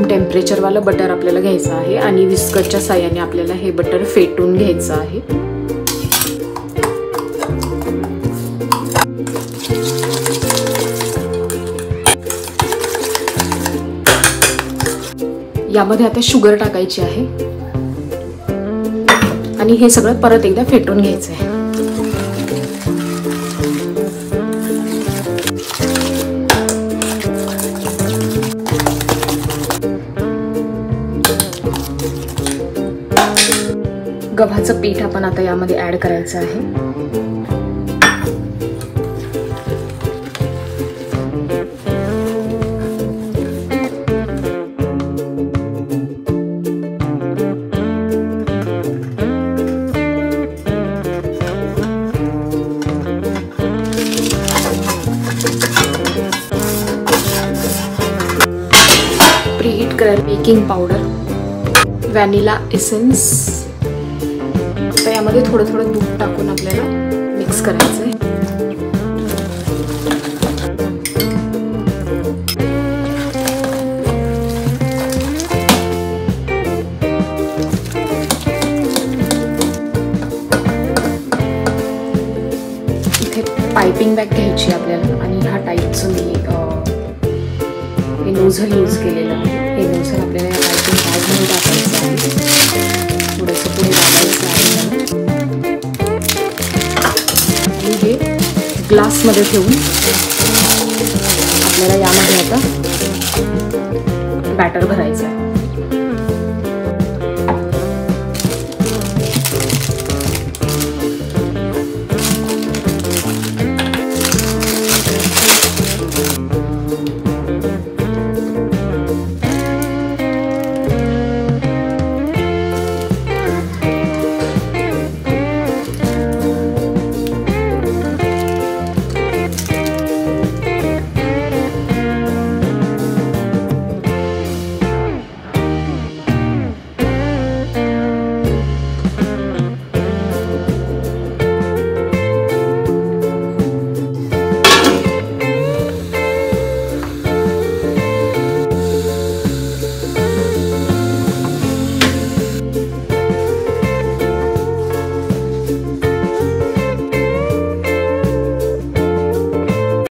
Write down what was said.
टेम्परेचरवालं butter आपल्याला घ्यायचं आहे आणि विस्करच्या साहाय्याने आपल्याला हे बटर फेटून घ्यायचं आहे. यामध्ये आता शुगर टाकायची आहे आणि हे सगळं परत एकदा फेटून घ्यायचं आहे. गव्हाचं पीठ आपण आता यामध्ये ऍड करायचं आहे. प्रीहीट करेल बेकिंग पावडर, व्हॅनिला एसेन्स. आता यामध्ये थोडं थोडं दूध टाकून आपल्याला मिक्स करायचं आहे. इथे पाइपिंग बॅग घ्यायची आपल्याला आणि ह्या टाईपचं मी हे नोझल यूज केलेलं आहे. हे नोझल आपल्याला या पाइपिंग बॅगमध्ये टाकायचं आहे. थोडंसं पुढे दाबायचं आहे आणि हे ग्लासमध्ये ठेवून आपल्याला यामध्ये आता बॅटर भरायचं आहे.